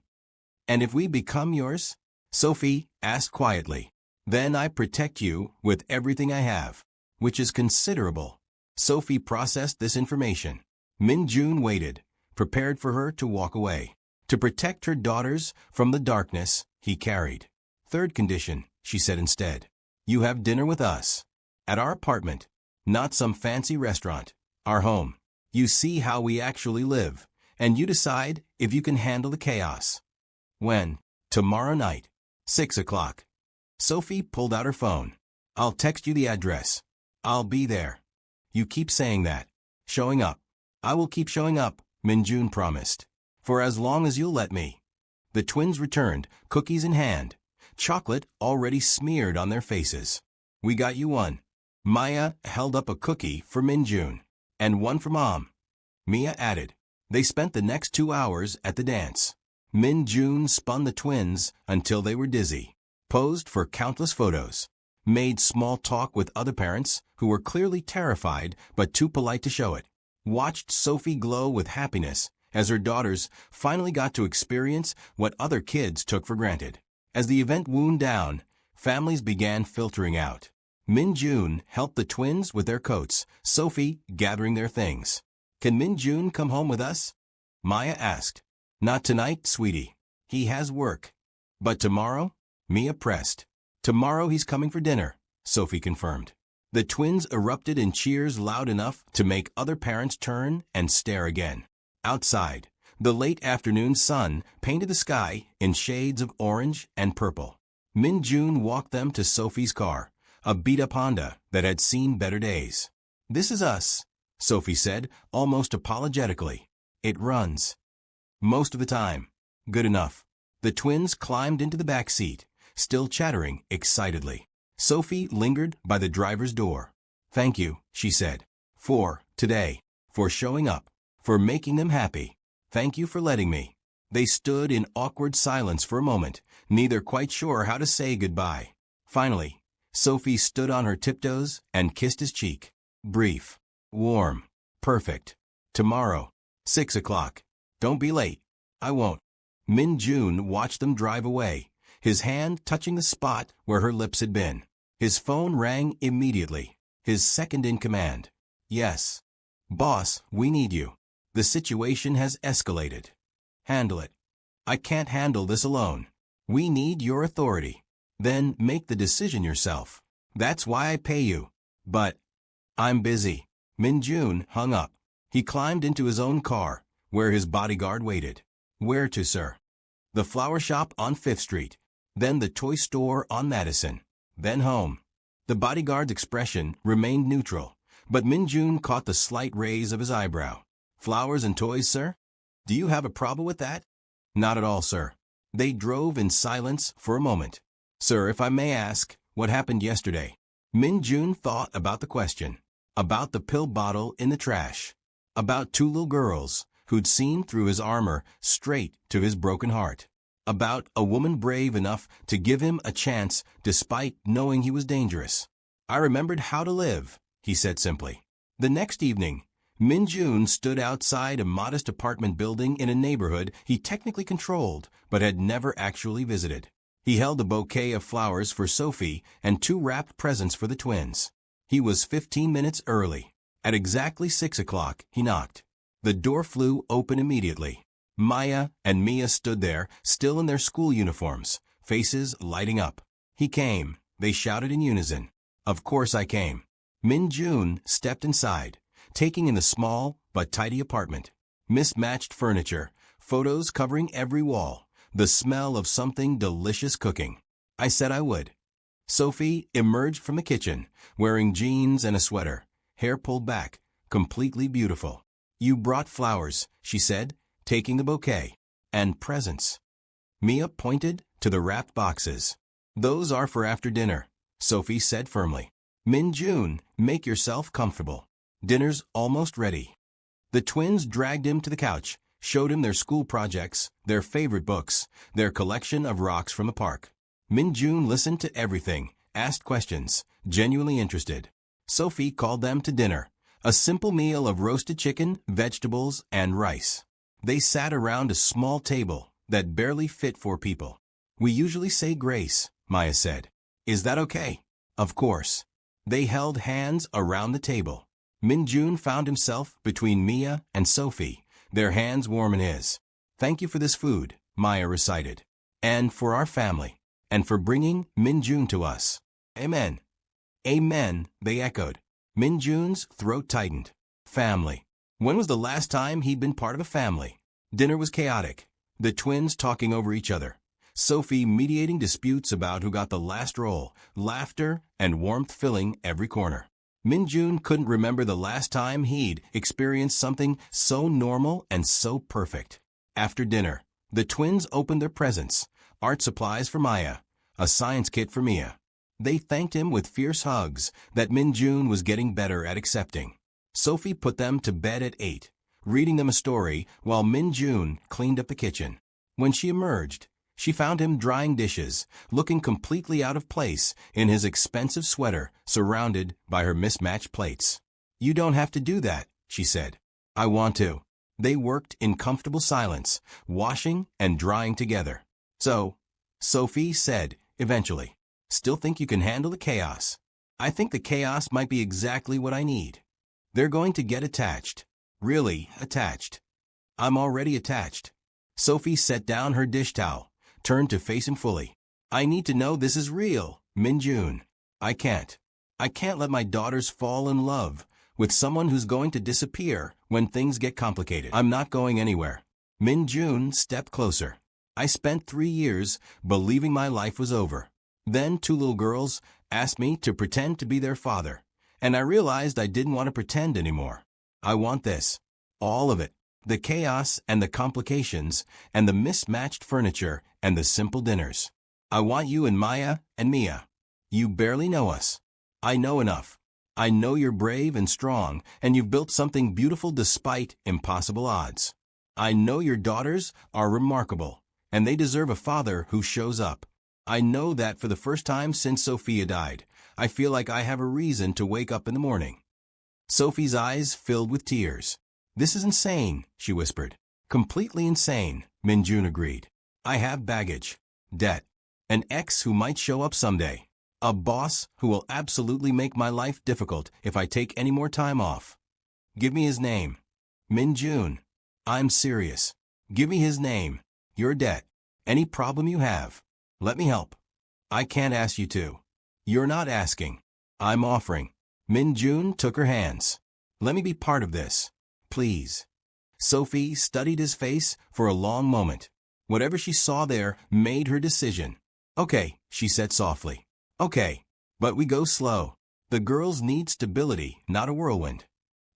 And if we become yours? Sophie asked quietly. Then I protect you with everything I have, which is considerable. Sophie processed this information. Min-jun waited, prepared for her to walk away, to protect her daughters from the darkness he carried. Third condition, she said instead. You have dinner with us. At our apartment, not some fancy restaurant, our home. You see how we actually live, and you decide if you can handle the chaos. When? Tomorrow night, 6 o'clock. Sophie pulled out her phone. I'll text you the address. I'll be there. You keep saying that. Showing up. I will keep showing up, Min-jun promised. For as long as you'll let me. The twins returned, cookies in hand, chocolate already smeared on their faces. We got you one. Maya held up a cookie for Min-jun. And one for Mom. Mia added. They spent the next 2 hours at the dance. Min-jun spun the twins until they were dizzy, posed for countless photos, made small talk with other parents who were clearly terrified but too polite to show it, watched Sophie glow with happiness as her daughters finally got to experience what other kids took for granted. As the event wound down, families began filtering out. Min-jun helped the twins with their coats, Sophie gathering their things. Can Min-jun come home with us? Maya asked. Not tonight, sweetie. He has work. But tomorrow? Mia pressed. Tomorrow he's coming for dinner, Sophie confirmed. The twins erupted in cheers loud enough to make other parents turn and stare again. Outside, the late afternoon sun painted the sky in shades of orange and purple. Min-jun walked them to Sophie's car, a beat-up Honda that had seen better days. This is us, Sophie said, almost apologetically. It runs. Most of the time. Good enough. The twins climbed into the back seat, still chattering excitedly. Sophie lingered by the driver's door. Thank you, she said. For today. For showing up. For making them happy. Thank you for letting me. They stood in awkward silence for a moment, neither quite sure how to say goodbye. Finally, Sophie stood on her tiptoes and kissed his cheek. Brief. Warm. Perfect. Tomorrow. 6 o'clock. Don't be late. I won't. Min-jun watched them drive away, his hand touching the spot where her lips had been. His phone rang immediately. His second in command. Yes. Boss, we need you. The situation has escalated. Handle it. I can't handle this alone. We need your authority. Then make the decision yourself. That's why I pay you. But I'm busy. Min-jun hung up. He climbed into his own car, where his bodyguard waited. Where to, sir? The flower shop on 5th Street, then the toy store on Madison, then home. The bodyguard's expression remained neutral, but Min-jun caught the slight raise of his eyebrow. Flowers and toys, sir? Do you have a problem with that? Not at all, sir. They drove in silence for a moment. Sir, if I may ask, what happened yesterday? Min-jun thought about the question. About the pill bottle in the trash. About 2 little girls who'd seen through his armor straight to his broken heart. About a woman brave enough to give him a chance despite knowing he was dangerous. I remembered how to live, he said simply. The next evening, Min-jun stood outside a modest apartment building in a neighborhood he technically controlled but had never actually visited. He held a bouquet of flowers for Sophie and 2 wrapped presents for the twins. He was 15 minutes early. At exactly 6 o'clock, he knocked. The door flew open immediately. Maya and Mia stood there, still in their school uniforms, faces lighting up. He came, they shouted in unison. Of course I came. Min-jun stepped inside, taking in the small but tidy apartment. Mismatched furniture, photos covering every wall, the smell of something delicious cooking. I said I would. Sophie emerged from the kitchen, wearing jeans and a sweater, hair pulled back, completely beautiful. You brought flowers, she said, taking the bouquet. And presents. Mia pointed to the wrapped boxes. Those are for after dinner, Sophie said firmly. Min-jun, make yourself comfortable. Dinner's almost ready. The twins dragged him to the couch, showed him their school projects, their favorite books, their collection of rocks from the park. Min-jun listened to everything, asked questions, genuinely interested. Sophie called them to dinner, a simple meal of roasted chicken, vegetables, and rice. They sat around a small table that barely fit 4 people. We usually say grace, Maya said. Is that okay? Of course. They held hands around the table. Min-jun found himself between Mia and Sophie, their hands warm in his. Thank you for this food, Maya recited. And for our family. And for bringing Min-jun to us. Amen. Amen, they echoed. Min-jun's throat tightened. Family. When was the last time he'd been part of a family? Dinner was chaotic. The twins talking over each other. Sophie mediating disputes about who got the last roll, laughter and warmth filling every corner. Min-jun couldn't remember the last time he'd experienced something so normal and so perfect. After dinner, the twins opened their presents, art supplies for Maya, a science kit for Mia. They thanked him with fierce hugs that Min-jun was getting better at accepting. Sophie put them to bed at 8, reading them a story while Min-jun cleaned up the kitchen. When she emerged, she found him drying dishes, looking completely out of place in his expensive sweater, surrounded by her mismatched plates. You don't have to do that, she said. I want to. They worked in comfortable silence, washing and drying together. So, Sophie said, eventually, still think you can handle the chaos? I think the chaos might be exactly what I need. They're going to get attached. Really attached. I'm already attached. Sophie set down her dish towel, turned to face him fully. I need to know this is real, Min-jun. I can't let my daughters fall in love with someone who's going to disappear when things get complicated. I'm not going anywhere. Min-jun stepped closer. I spent 3 years believing my life was over. Then 2 little girls asked me to pretend to be their father, and I realized I didn't want to pretend anymore. I want this. All of it. The chaos and the complications and the mismatched furniture and the simple dinners. I want you and Maya and Mia. You barely know us. I know enough. I know you're brave and strong, and you've built something beautiful despite impossible odds. I know your daughters are remarkable, and they deserve a father who shows up. I know that for the first time since Sophia died, I feel like I have a reason to wake up in the morning. Sophie's eyes filled with tears. This is insane, she whispered. Completely insane, Min-jun agreed. I have baggage, debt, an ex who might show up someday, a boss who will absolutely make my life difficult if I take any more time off. Give me his name. Min-jun. I'm serious. Give me his name, your debt, any problem you have. Let me help. I can't ask you to. You're not asking. I'm offering. Min-jun took her hands. Let me be part of this. Please. Sophie studied his face for a long moment. Whatever she saw there made her decision. Okay, she said softly. Okay, but we go slow. The girls need stability, not a whirlwind.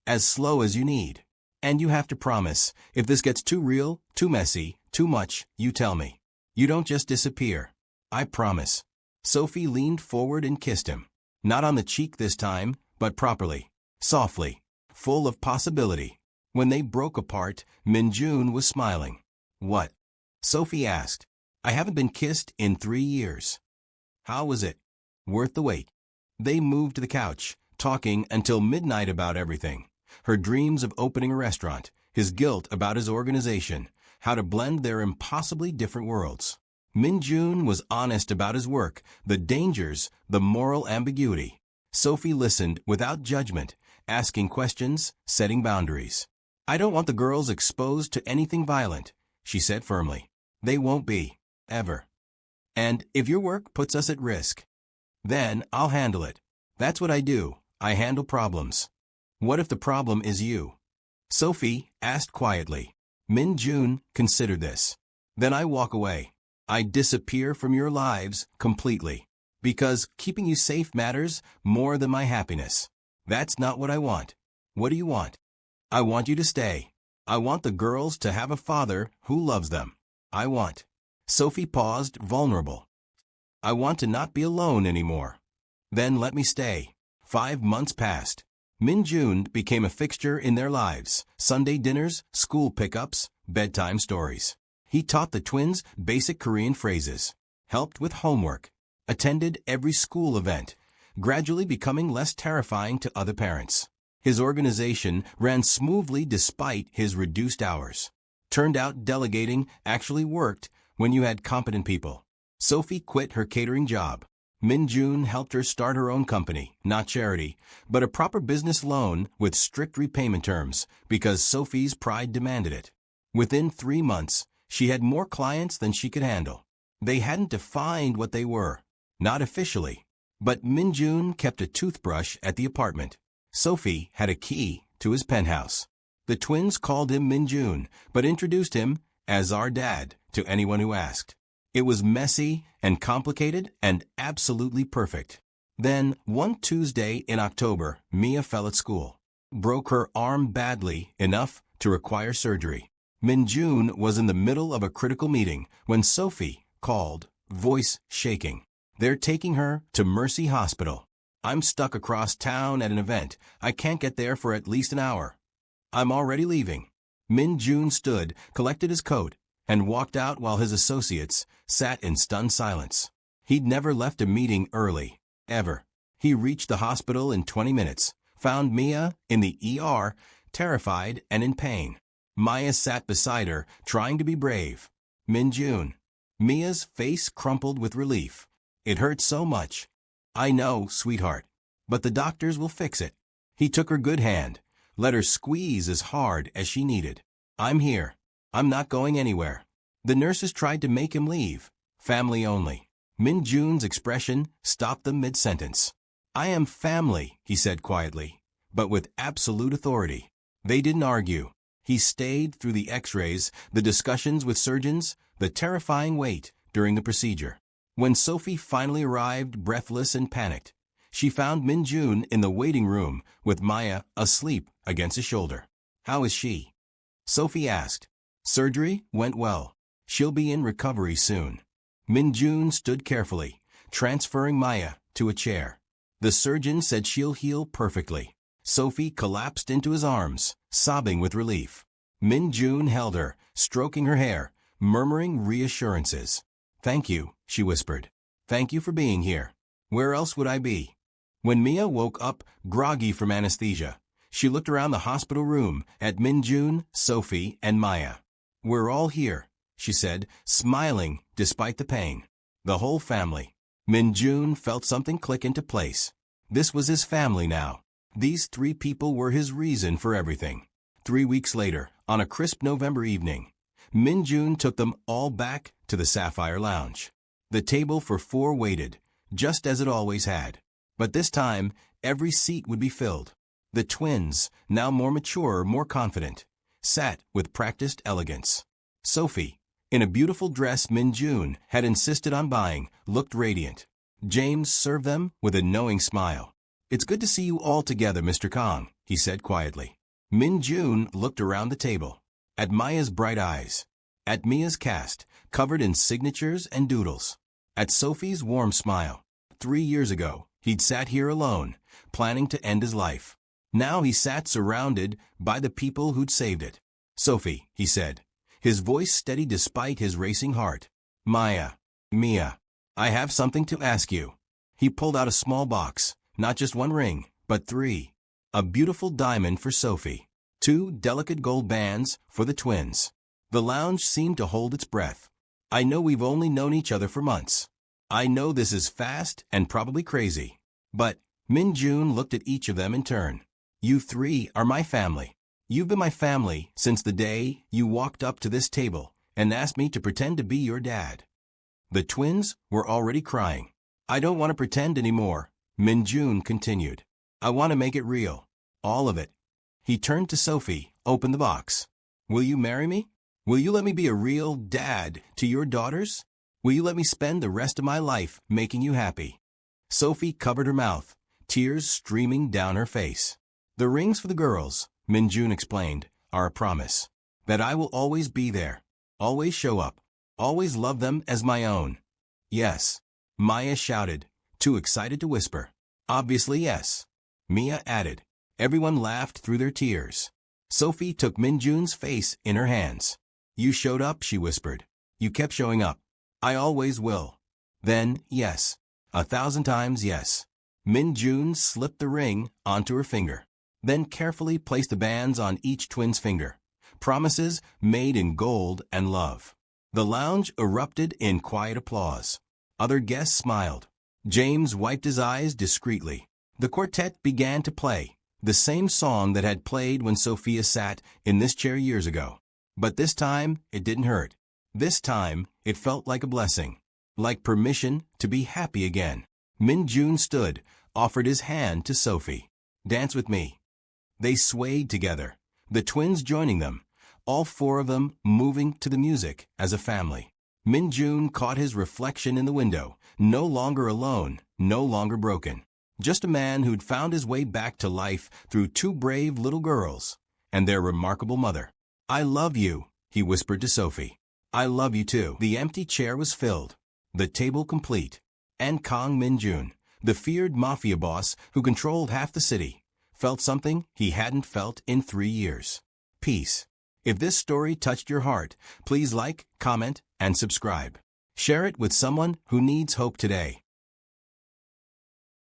As slow as you need. And you have to promise, if this gets too real, too messy, too much, you tell me. You don't just disappear. I promise. Sophie leaned forward and kissed him. Not on the cheek this time, but properly. Softly. Full of possibility. When they broke apart, Min-jun was smiling. What? Sophie asked. I haven't been kissed in 3 years. How was it? Worth the wait. They moved to the couch, talking until midnight about everything. Her dreams of opening a restaurant, his guilt about his organization, how to blend their impossibly different worlds. Min-jun was honest about his work, the dangers, the moral ambiguity. Sophie listened without judgment, asking questions, setting boundaries. I don't want the girls exposed to anything violent, she said firmly. They won't be. Ever. And if your work puts us at risk, then I'll handle it. That's what I do. I handle problems. What if the problem is you? Sophie asked quietly. Min-jun considered this. Then I walk away. I disappear from your lives completely. Because keeping you safe matters more than my happiness. That's not what I want. What do you want? I want you to stay. I want the girls to have a father who loves them. I want. Sophie paused, vulnerable. I want to not be alone anymore. Then let me stay. 5 months passed. Min-jun became a fixture in their lives: Sunday dinners, school pickups, bedtime stories. He taught the twins basic Korean phrases, helped with homework, attended every school event, gradually becoming less terrifying to other parents. His organization ran smoothly despite his reduced hours. Turned out delegating actually worked when you had competent people. Sophie quit her catering job. Min-jun helped her start her own company, not charity, but a proper business loan with strict repayment terms because Sophie's pride demanded it. Within 3 months, she had more clients than she could handle. They hadn't defined what they were, not officially, but Min-jun kept a toothbrush at the apartment. Sophie had a key to his penthouse. The twins called him Min-jun, but introduced him as our dad to anyone who asked. It was messy and complicated and absolutely perfect. Then, one Tuesday in October, Mia fell at school. Broke her arm badly enough to require surgery. Min-jun was in the middle of a critical meeting when Sophie called, voice shaking. "They're taking her to Mercy Hospital. I'm stuck across town at an event. I can't get there for at least an hour. I'm already leaving." Min-jun stood, collected his coat, and walked out while his associates sat in stunned silence. He'd never left a meeting early, ever. He reached the hospital in 20 minutes, found Mia in the ER, terrified and in pain. Maya sat beside her, trying to be brave. "Min-jun." Mia's face crumpled with relief. "It hurt so much." "I know, sweetheart. But the doctors will fix it." He took her good hand, let her squeeze as hard as she needed. "I'm here. I'm not going anywhere." The nurses tried to make him leave. "Family only." Min-jun's expression stopped them mid-sentence. "I am family," he said quietly, but with absolute authority. They didn't argue. He stayed through the x-rays, the discussions with surgeons, the terrifying wait during the procedure. When Sophie finally arrived, breathless and panicked, she found Min-jun in the waiting room with Maya asleep against his shoulder. "How is she?" Sophie asked. "Surgery went well. She'll be in recovery soon." Min-jun stood carefully, transferring Maya to a chair. "The surgeon said she'll heal perfectly." Sophie collapsed into his arms, sobbing with relief. Min-jun held her, stroking her hair, murmuring reassurances. "Thank you," she whispered. "Thank you for being here. Where else would I be?" When Mia woke up, groggy from anesthesia, she looked around the hospital room at Min-jun, Sophie, and Maya. "We're all here," she said, smiling despite the pain. The whole family. Min-jun felt something click into place. This was his family now. These 3 people were his reason for everything. 3 weeks later, on a crisp November evening, Min-jun took them all back to the Sapphire Lounge. The table for 4 waited, just as it always had. But this time, every seat would be filled. The twins, now more mature, more confident, sat with practiced elegance. Sophie, in a beautiful dress Min-jun had insisted on buying, looked radiant. James served them with a knowing smile. "It's good to see you all together, Mr. Kang," he said quietly. Min-jun looked around the table, at Maya's bright eyes, at Mia's cast, covered in signatures and doodles, at Sophie's warm smile. 3 years ago, he'd sat here alone, planning to end his life. Now he sat surrounded by the people who'd saved it. "Sophie," he said, his voice steady despite his racing heart. "Maya, Mia, I have something to ask you." He pulled out a small box, not just 1 ring, but 3. A beautiful diamond for Sophie. 2 delicate gold bands for the twins. The lounge seemed to hold its breath. "I know we've only known each other for months. I know this is fast and probably crazy. But," Min-jun looked at each of them in turn, "you 3 are my family. You've been my family since the day you walked up to this table and asked me to pretend to be your dad." The twins were already crying. "I don't want to pretend anymore," Min-jun continued. "I want to make it real. All of it." He turned to Sophie, opened the box. "Will you marry me? Will you let me be a real dad to your daughters? Will you let me spend the rest of my life making you happy?" Sophie covered her mouth, tears streaming down her face. "The rings for the girls," Min-jun explained, "are a promise. That I will always be there, always show up, always love them as my own." "Yes," Maya shouted, too excited to whisper. "Obviously yes." Mia added. Everyone laughed through their tears. Sophie took Min-jun's face in her hands. You showed up, she whispered. You kept showing up. I always will. Then, yes. 1,000 times yes. Min-jun slipped the ring onto her finger, then carefully placed the bands on each twin's finger. Promises made in gold and love. The lounge erupted in quiet applause. Other guests smiled. James wiped his eyes discreetly. The quartet began to play, the same song that had played when Sophia sat in this chair years ago. But this time, it didn't hurt. This time, it felt like a blessing, like permission to be happy again. Min-jun stood, offered his hand to Sophie. Dance with me. They swayed together, the twins joining them, all four of them moving to the music as a family. Min-jun caught his reflection in the window, no longer alone, no longer broken. Just a man who'd found his way back to life through two brave little girls and their remarkable mother. I love you, he whispered to Sophie. I love you too. The empty chair was filled, the table complete, and Kang Min-jun, the feared Mafia boss who controlled half the city, felt something he hadn't felt in 3 years. Peace. If this story touched your heart, please like, comment, and subscribe. Share it with someone who needs hope today.